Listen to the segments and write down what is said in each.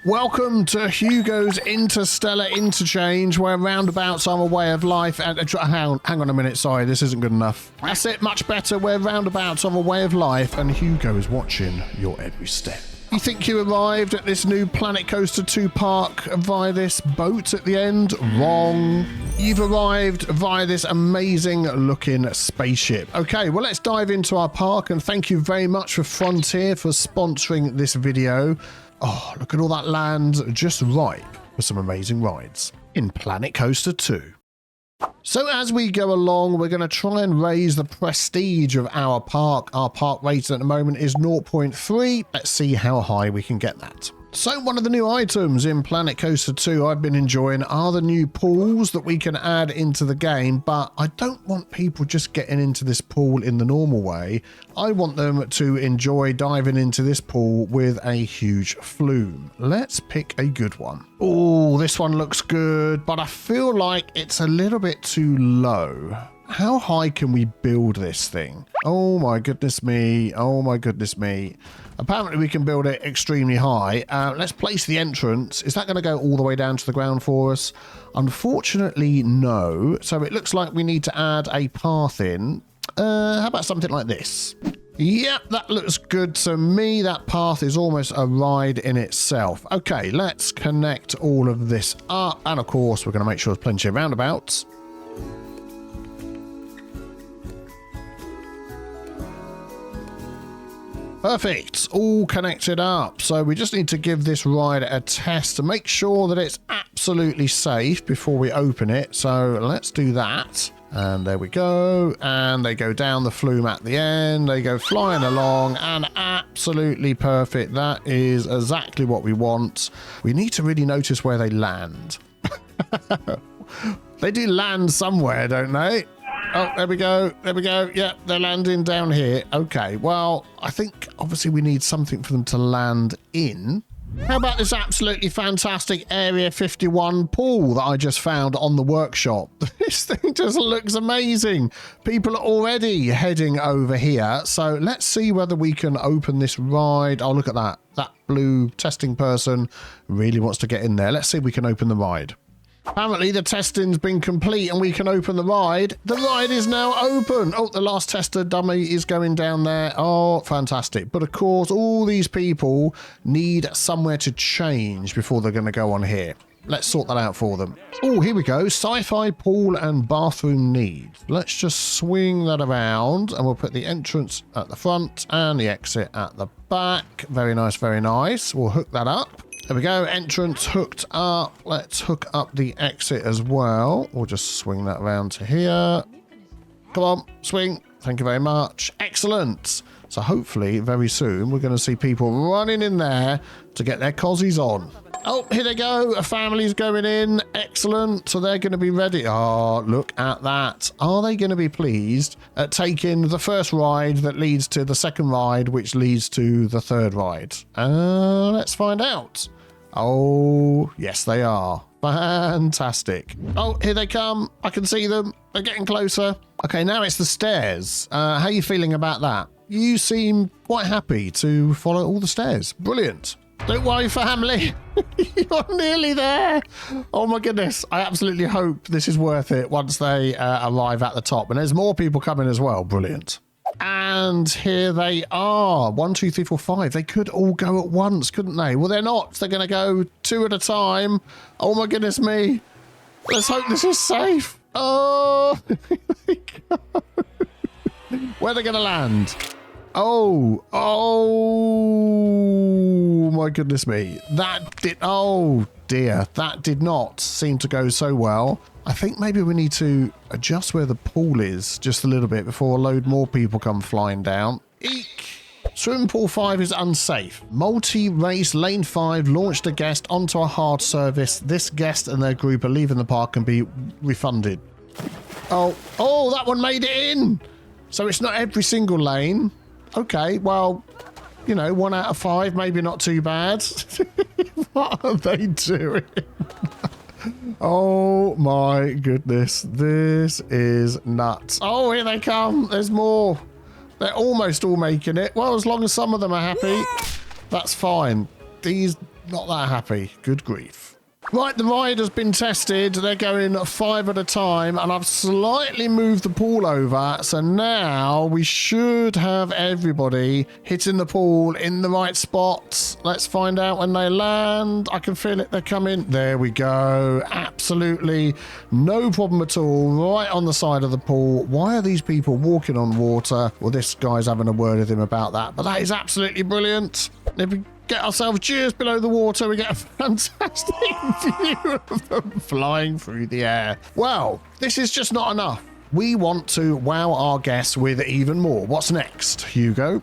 Welcome to Hugo's Interstellar Interchange, where roundabouts are a way of life. And hang on a minute, sorry, this isn't good enough. That's it, much better, where roundabouts are a way of life, and Hugo is watching your every step. You think you arrived at this new Planet Coaster 2 park via this boat at the end? Wrong. You've arrived via this amazing looking spaceship. Okay, well, let's dive into our park, and thank you very much for Frontier for sponsoring this video. Oh, look at all that land, just ripe for some amazing rides in Planet Coaster 2. So as we go along, we're going to try and raise the prestige of our park. Our park rating at the moment is 0.3. Let's see how high we can get that. So one of the new items in Planet Coaster 2 I've been enjoying are the new pools that we can add into the game, but I don't want people just getting into this pool in the normal way. I want them to enjoy diving into this pool with a huge flume. Let's pick a good one. Oh, this one looks good, but I feel like it's a little bit too low. How high can we build this thing? Oh my goodness me. Oh my goodness me. Apparently we can build it extremely high. Let's place the entrance. Is that going to go all the way down to the ground for us? Unfortunately, no. So it looks like we need to add a path in. How about something like this? Yep, that looks good to me. That path is almost a ride in itself. Okay, let's connect all of this up. And of course, we're going to make sure there's plenty of roundabouts. Perfect, all connected up. So we just need to give this ride a test to make sure that it's absolutely safe before we open it. So let's do that. And there we go. And they go down the flume at the end. They go flying along and absolutely perfect. That is exactly what we want. We need to really notice where they land. They do land somewhere, don't they? Oh, there we go. There we go. Yeah, they're landing down here. Okay, well, I think obviously we need something for them to land in. How about this absolutely fantastic Area 51 pool that I just found on the workshop? This thing just looks amazing. People are already heading over here. So let's see whether we can open this ride. Oh, look at that. That blue testing person really wants to get in there. Let's see if we can open the ride. Apparently the testing's been complete and we can open the ride. The ride is now open. Oh, the last tester dummy is going down there. Oh, fantastic. But of course, all these people need somewhere to change before they're going to go on here. Let's sort that out for them. Oh, here we go. Sci-fi pool and bathroom needs. Let's just swing that around and we'll put the entrance at the front and the exit at the back. Very nice, very nice. We'll hook that up. There we go, entrance hooked up. Let's hook up the exit as well. We'll just swing that around to here. Come on, swing. Thank you very much. Excellent. So hopefully very soon we're going to see people running in there to get their cozies on. Oh, here they go. A family's going in. Excellent. So they're going to be ready. Oh, look at that. Are they going to be pleased at taking the first ride that leads to the second ride, which leads to the third ride? Let's find out. Oh, yes, they are. Fantastic. Oh, here they come. I can see them. They're getting closer. Okay, now it's the stairs. How are you feeling about that? You seem quite happy to follow all the stairs. Brilliant. Don't worry, family. You're nearly there. Oh, my goodness. I absolutely hope this is worth it once they arrive at the top. And there's more people coming as well. Brilliant. And here they are. 1, 2, 3, 4, 5. They could all go at once, couldn't they? Well, they're not. They're going to go 2 at a time. Oh, my goodness me. Let's hope this is safe. Oh, here they go. Where are they going to land? Oh my goodness me. Oh dear, that did not seem to go so well. I think maybe we need to adjust where the pool is just a little bit before a load more people come flying down. Eek! Swimming pool 5 is unsafe. Multi-race lane 5 launched a guest onto a hard service. This guest and their group are leaving the park and be refunded. Oh, that one made it in! So it's not every single lane. Okay, well, you know, 1 out of 5, maybe not too bad. What are they doing? Oh my goodness, this is nuts. Oh, here they come. There's more. They're almost all making it. Well, as long as some of them are happy, that's fine. These not that happy. Good grief. Right, the ride has been tested. They're going 5 at a time, and I've slightly moved the pool over. So now we should have everybody hitting the pool in the right spots. Let's find out when they land. I can feel it. They're coming. There we go. Absolutely no problem at all. Right on the side of the pool. Why are these people walking on water? Well, this guy's having a word with him about that, but that is absolutely brilliant. If we get ourselves just below the water, we get a fantastic view of them flying through the air. Well, this is just not enough. We want to wow our guests with even more. What's next, Hugo?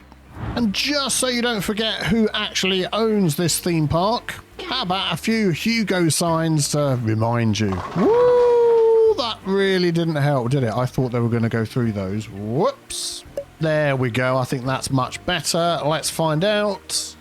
And just so you don't forget who actually owns this theme park, how about a few Hugo signs to remind you? Woo! That really didn't help, did it? I thought they were going to go through those. Whoops. There we go. I think that's much better. Let's find out.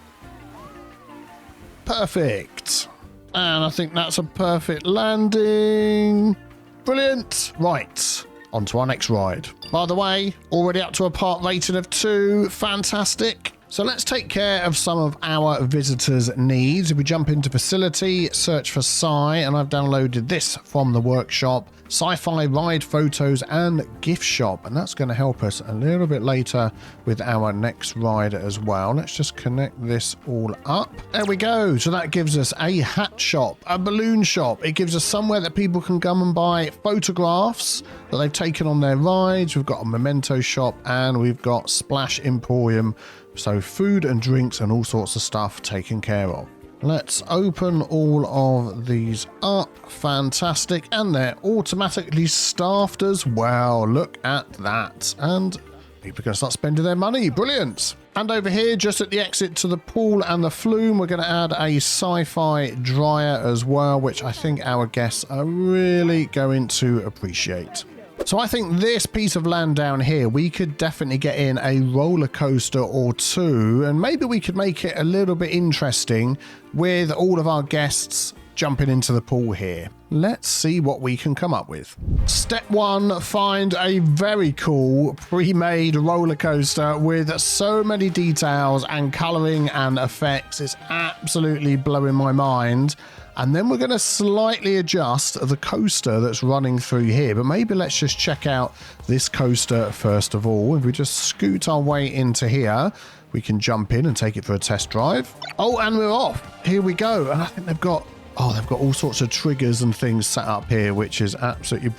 Perfect. And I think that's a perfect landing. Brilliant. Right. On to our next ride. By the way, already up to a park rating of 2. Fantastic. So let's take care of some of our visitors' needs. If we jump into facility, search for Sci, and I've downloaded this from the workshop. Sci-fi ride photos and gift shop, and that's going to help us a little bit later with our next ride as well. Let's just connect this all up. There we go. So that gives us a hat shop, a balloon shop. It gives us somewhere that people can come and buy photographs that they've taken on their rides. We've got a memento shop, and we've got Splash Emporium. So food and drinks and all sorts of stuff taken care of. Let's open all of these up. Fantastic. And they're automatically staffed as well. Look at that. And people are going to start spending their money. Brilliant. And over here, just at the exit to the pool and the flume, we're going to add a sci-fi dryer as well, which I think our guests are really going to appreciate. So I think this piece of land down here, we could definitely get in a roller coaster or two, and maybe we could make it a little bit interesting with all of our guests jumping into the pool here. Let's see what we can come up with. Step 1, find a very cool pre-made roller coaster with so many details and colouring and effects. It's absolutely blowing my mind. And then we're going to slightly adjust the coaster that's running through here. But maybe let's just check out this coaster first of all. If we just scoot our way into here, we can jump in and take it for a test drive. Oh, and we're off. Here we go. And I think they've got all sorts of triggers and things set up here, which is absolutely...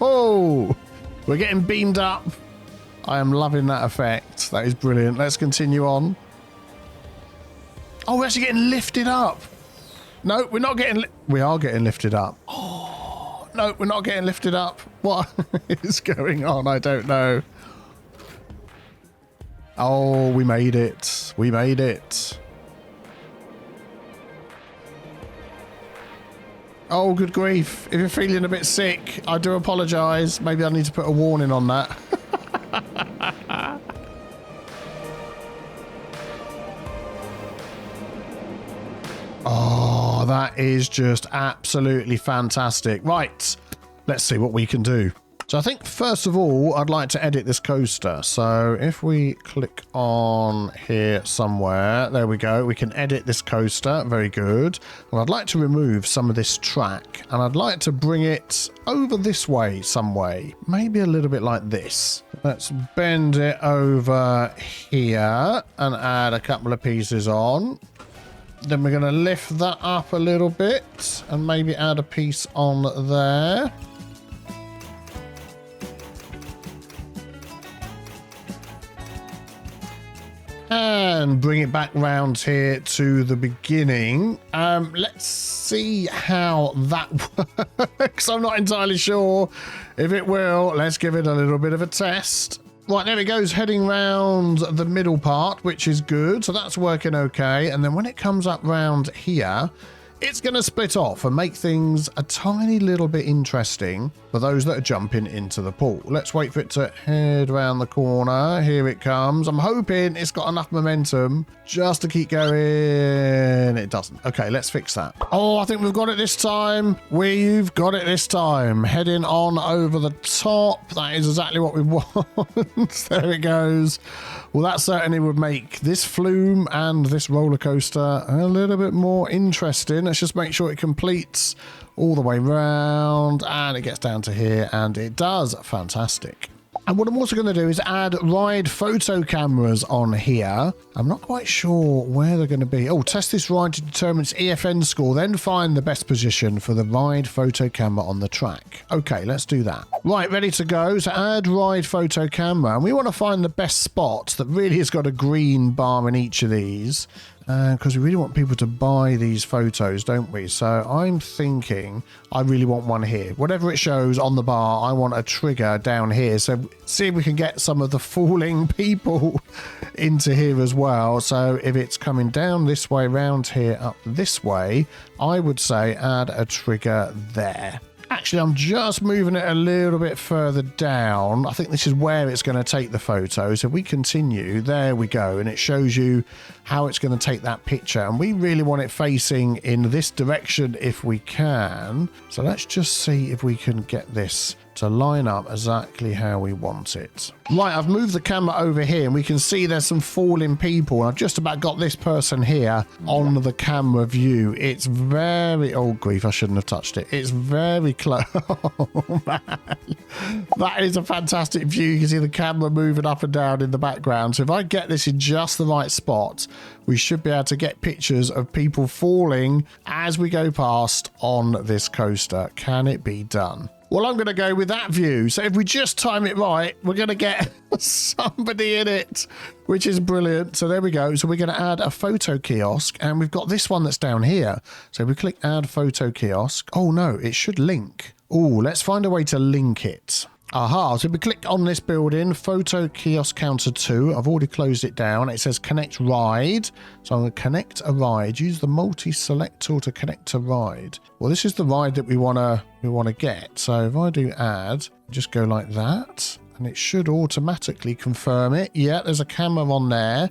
Oh, we're getting beamed up. I am loving that effect. That is brilliant. Let's continue on. Oh, we're actually getting lifted up. No, we're not getting... We are getting lifted up. Oh, no, we're not getting lifted up. What is going on? I don't know. Oh, we made it. We made it. Oh, good grief. If you're feeling a bit sick, I do apologise. Maybe I need to put a warning on that. Oh, that is just absolutely fantastic. Right, let's see what we can do. So I think first of all, I'd like to edit this coaster. So if we click on here somewhere, there we go. We can edit this coaster. Very good. And I'd like to remove some of this track, and I'd like to bring it over this way some way. Maybe a little bit like this. Let's bend it over here and add a couple of pieces on. Then we're going to lift that up a little bit and maybe add a piece on there. And bring it back round here to the beginning. Let's see how that works. I'm not entirely sure if it will. Let's give it a little bit of a test. Right, there it goes, heading round the middle part, which is good. So that's working okay. And then when it comes up round here, it's going to split off and make things a tiny little bit interesting for those that are jumping into the pool. Let's wait for it to head around the corner. Here it comes. I'm hoping it's got enough momentum just to keep going. It doesn't. Okay, let's fix that. Oh, I think we've got it this time. We've got it this time. Heading on over the top. That is exactly what we want. There it goes. Well, that certainly would make this flume and this roller coaster a little bit more interesting. Let's just make sure it completes all the way round and it gets down to here, and it does. Fantastic. And what I'm also going to do is add ride photo cameras on here. I'm not quite sure where they're going to be. Oh, test this ride to determine its EFN score, then find the best position for the ride photo camera on the track. Okay, let's do that. Right, ready to go. So add ride photo camera. And we want to find the best spot that really has got a green bar in each of these. Because we really want people to buy these photos, don't we? So I'm thinking I really want one here. Whatever it shows on the bar, I want a trigger down here. So see if we can get some of the falling people into here as well. So if it's coming down this way, round here, up this way, I would say add a trigger there. Actually, I'm just moving it a little bit further down. I think this is where it's going to take the photo. So if we continue, there we go. And it shows you how it's going to take that picture. And we really want it facing in this direction if we can. So let's just see if we can get this to line up exactly how we want it. Right, I've moved the camera over here and we can see there's some falling people. I've just about got this person here on the camera view. It's very, oh grief, I shouldn't have touched it. It's very close. Oh, man. That is a fantastic view. You can see the camera moving up and down in the background. So if I get this in just the right spot, we should be able to get pictures of people falling as we go past on this coaster. Can it be done? Well, I'm going to go with that view. So if we just time it right, we're going to get somebody in it, which is brilliant. So there we go. So we're going to add a photo kiosk, and we've got this one that's down here. So if we click add photo kiosk. Oh, no, it should link. Oh, let's find a way to link it. Aha, so if we click on this building, photo kiosk counter 2, I've already closed it down. It says connect ride. So I'm going to connect a ride. Use the multi-select tool to connect a ride. Well, this is the ride that we want to get. So if I do add, just go like that, and it should automatically confirm it. Yeah, there's a camera on there.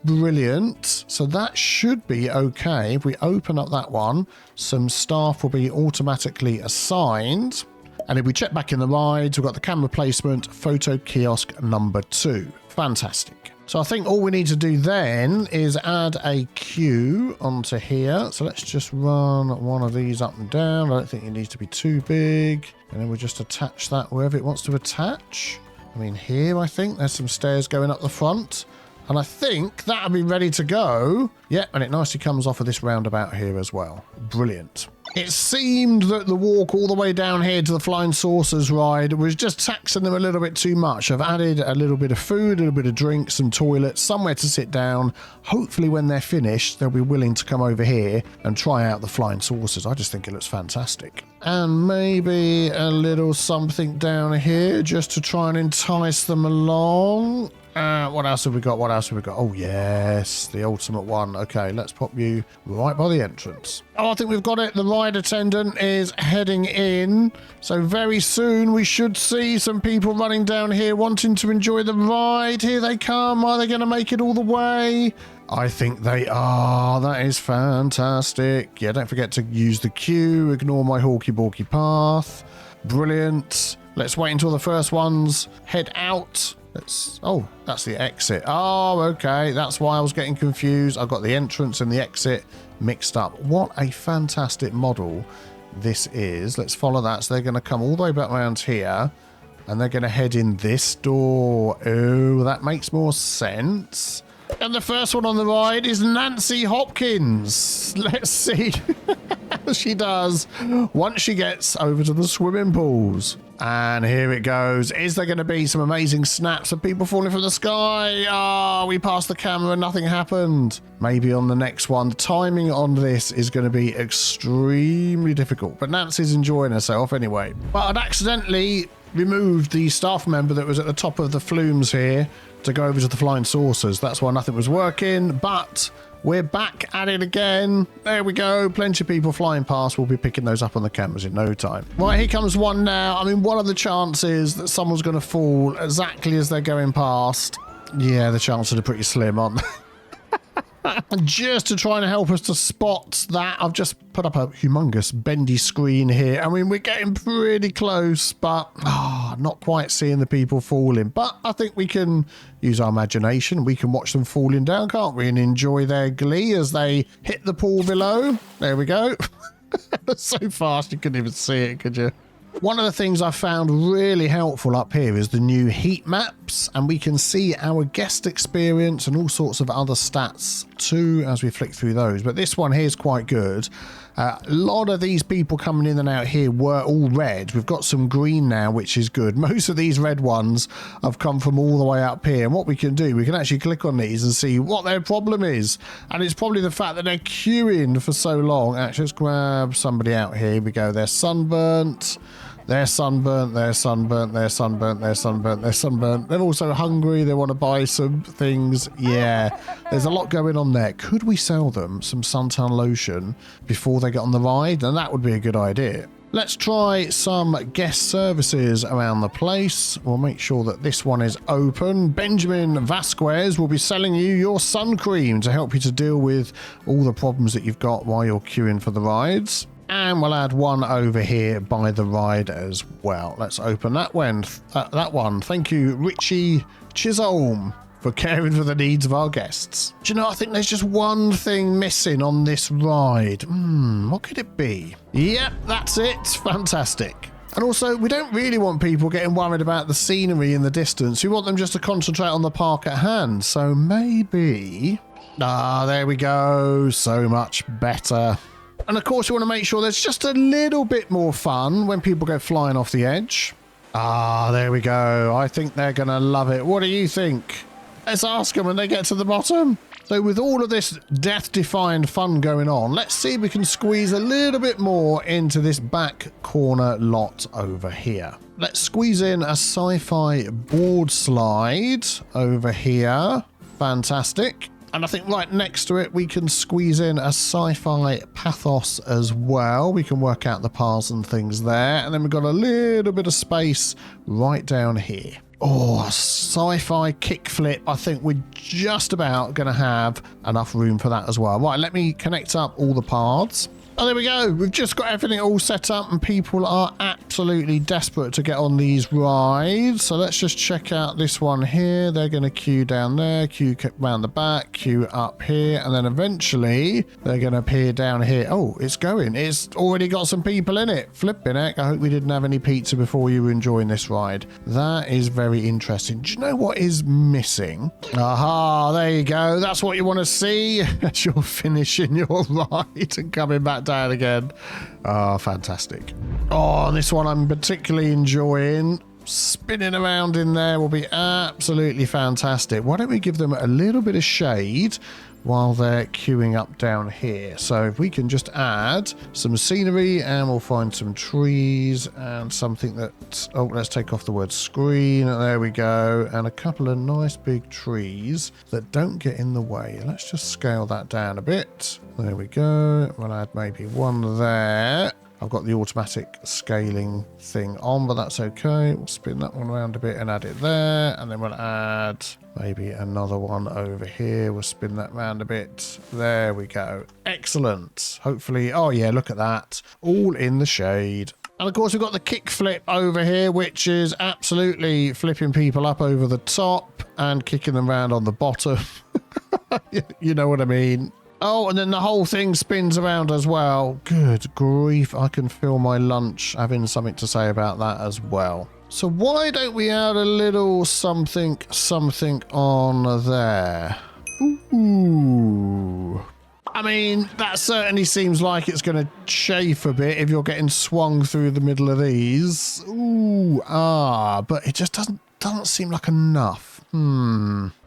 Brilliant. So that should be okay. If we open up that one, some staff will be automatically assigned. And if we check back in the rides, we've got the camera placement, photo kiosk number 2. Fantastic. So I think all we need to do then is add a queue onto here. So let's just run one of these up and down. I don't think it needs to be too big. And then we'll just attach that wherever it wants to attach. I mean, here I think there's some stairs going up the front. And I think that'll be ready to go. Yep, and it nicely comes off of this roundabout here as well. Brilliant. It seemed that the walk all the way down here to the Flying Saucers ride was just taxing them a little bit too much. I've added a little bit of food, a little bit of drink, some toilets, somewhere to sit down. Hopefully when they're finished, they'll be willing to come over here and try out the Flying Saucers. I just think it looks fantastic. And maybe a little something down here just to try and entice them along. What else have we got? What else have we got? Oh, yes, the ultimate one. Okay, let's pop you right by the entrance. Oh, I think we've got it. The ride attendant is heading in. So very soon we should see some people running down here wanting to enjoy the ride. Here they come. Are they going to make it all the way? I think they are. That is fantastic. Yeah, don't forget to use the queue. Ignore my hawky-balky path. Brilliant. Let's wait until the first ones head out. Oh, that's the exit. Oh, okay. That's why I was getting confused. I've got the entrance and the exit mixed up. What a fantastic model this is. Let's follow that. So they're going to come all the way back around here and they're going to head in this door. Oh, that makes more sense. And the first one on the ride is Nancy Hopkins. Let's see how she does once she gets over to the swimming pools. And here it goes. Is there going to be some amazing snaps of people falling from the sky? Ah, we passed the camera and nothing happened. Maybe on the next one. The timing on this is going to be extremely difficult. But Nancy's enjoying herself anyway. But I'd accidentally removed the staff member that was at the top of the flumes here to go over to the flying saucers. That's why nothing was working, but we're back at it again. There we go. Plenty of people flying past. We'll be picking those up on the cameras in no time. Right, here comes one now. I mean, what are the chances that someone's going to fall exactly as they're going past? Yeah, the chances are pretty slim, aren't they? Just to try and help us to spot that, I've just put up a humongous bendy screen here. I mean, we're getting pretty close, but not quite seeing the people falling. But I think we can use our imagination. We can watch them falling down, can't we? And enjoy their glee as they hit the pool below. There we go. So fast you couldn't even see it, could you? One of the things I found really helpful up here is the new heat maps, and we can see our guest experience and all sorts of other stats too as we flick through those. But this one here is quite good. A lot of these people coming in and out here were all red. We've got some green now, which is good. Most of these red ones have come from all the way up here. And what we can do, we can actually click on these and see what their problem is. And it's probably the fact that they're queuing for so long. Actually, let's grab somebody out here. Here we go. They're sunburnt. They're sunburnt, they're sunburnt, they're sunburnt, they're sunburnt, they're sunburnt. They're also hungry, they want to buy some things. Yeah, there's a lot going on there. Could we sell them some suntan lotion before they get on the ride? And that would be a good idea. Let's try some guest services around the place. We'll make sure that this one is open. Benjamin Vasquez will be selling you your sun cream to help you to deal with all the problems that you've got while you're queuing for the rides. And we'll add one over here by the ride as well. Let's open that one. Thank you, Richie Chisholm, for caring for the needs of our guests. Do you know, I think there's just one thing missing on this ride. What could it be? Yep, that's it. Fantastic. And also, we don't really want people getting worried about the scenery in the distance. We want them just to concentrate on the park at hand. So maybe... there we go. So much better. And of course, you want to make sure there's just a little bit more fun when people go flying off the edge. There we go. I think they're going to love it. What do you think? Let's ask them when they get to the bottom. So with all of this death-defying fun going on, let's see if we can squeeze a little bit more into this back corner lot over here. Let's squeeze in a sci-fi board slide over here. Fantastic. And I think right next to it, we can squeeze in a sci-fi pathos as well. We can work out the paths and things there. And then we've got a little bit of space right down here. Oh, a sci-fi kickflip. I think we're just about going to have enough room for that as well. Right, let me connect up all the paths. Oh, there we go. We've just got everything all set up and people are absolutely desperate to get on these rides. So let's just check out this one here. They're going to queue down there, queue round the back, queue up here, and then eventually they're going to appear down here. Oh, it's going. It's already got some people in it. Flipping heck. I hope we didn't have any pizza before you were enjoying this ride. That is very interesting. Do you know what is missing? Aha, there you go. That's what you want to see as you're finishing your ride and coming back down again. Oh, fantastic. Oh, this one I'm particularly enjoying. Spinning around in there will be absolutely fantastic. Why don't we give them a little bit of shade while they're queuing up down here? So if we can just add some scenery and we'll find some trees and something that... Oh, let's take off the word screen. There we go. And a couple of nice big trees that don't get in the way. Let's just scale that down a bit. There we go. We'll add maybe one there. I've got the automatic scaling thing on, but that's okay. We'll spin that one around a bit and add it there. And then we'll add maybe another one over here. We'll spin that round a bit. There we go. Excellent. Hopefully, oh yeah, look at that. All in the shade. And of course, we've got the kick flip over here, which is absolutely flipping people up over the top and kicking them around on the bottom. You know what I mean. Oh, and then the whole thing spins around as well. Good grief, I can feel my lunch having something to say about that as well. So why don't we add a little something on there? Ooh. I mean, that certainly seems like it's going to chafe a bit if you're getting swung through the middle of these. Ooh, but it just doesn't seem like enough.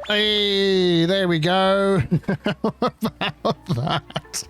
Hey, there we go. How about that?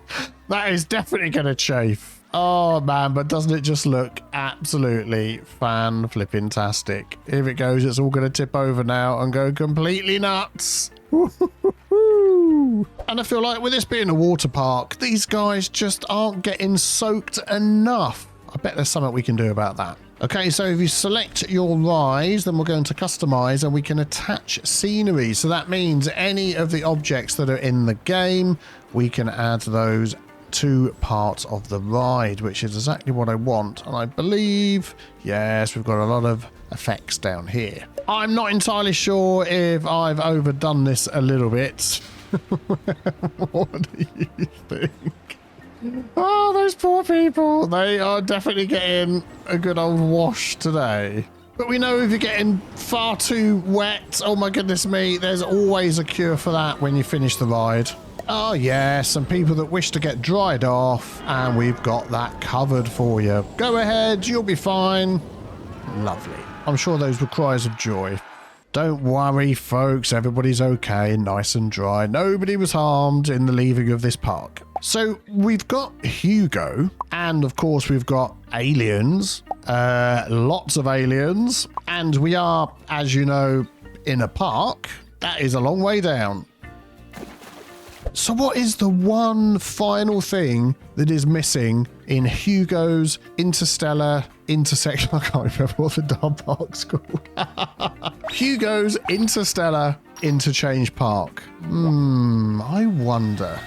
That is definitely going to chafe. Oh man, but doesn't it just look absolutely fan-flipping-tastic? If it goes, it's all going to tip over now and go completely nuts. And I feel like with this being a water park, these guys just aren't getting soaked enough. I bet there's something we can do about that. Okay, so if you select your rise, then we're going to customize and we can attach scenery. So that means any of the objects that are in the game, we can add those to parts of the ride, which is exactly what I want. And I believe, yes, we've got a lot of effects down here. I'm not entirely sure if I've overdone this a little bit. What do you think? Oh, those poor people. They are definitely getting a good old wash today. But we know if you're getting far too wet, oh my goodness me, there's always a cure for that when you finish the ride. Oh yes, some people that wish to get dried off, and we've got that covered for you. Go ahead, you'll be fine. Lovely. I'm sure those were cries of joy. Don't worry, folks, everybody's okay, nice and dry. Nobody was harmed in the leaving of this park. So we've got Hugo, and of course we've got aliens, lots of aliens, and we are, as you know, in a park. That is a long way down. So what is the one final thing that is missing in Hugo's interstellar intersection? I can't remember what the darn park's called. Hugo's interstellar interchange park. I wonder.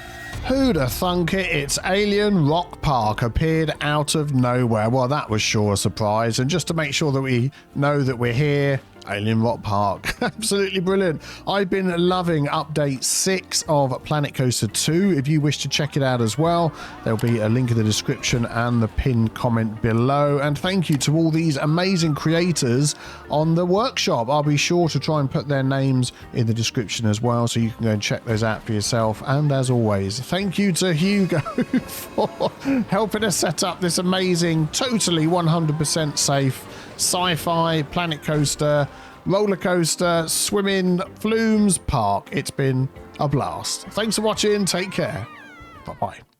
Who'd have thunk it? It's Alien Rock Park appeared out of nowhere. Well, that was sure a surprise. And just to make sure that we know that we're here, Alien Rock Park. Absolutely brilliant. I've been loving update 6 of Planet Coaster 2. If you wish to check it out as well, there'll be a link in the description and the pinned comment below. And thank you to all these amazing creators on the workshop. I'll be sure to try and put their names in the description as well, so you can go and check those out for yourself. And as always, thank you to Hugo for helping us set up this amazing, totally 100% safe sci-fi Planet Coaster, roller coaster, swimming, flumes park. It's been a blast. Thanks for watching. Take care. Bye-bye.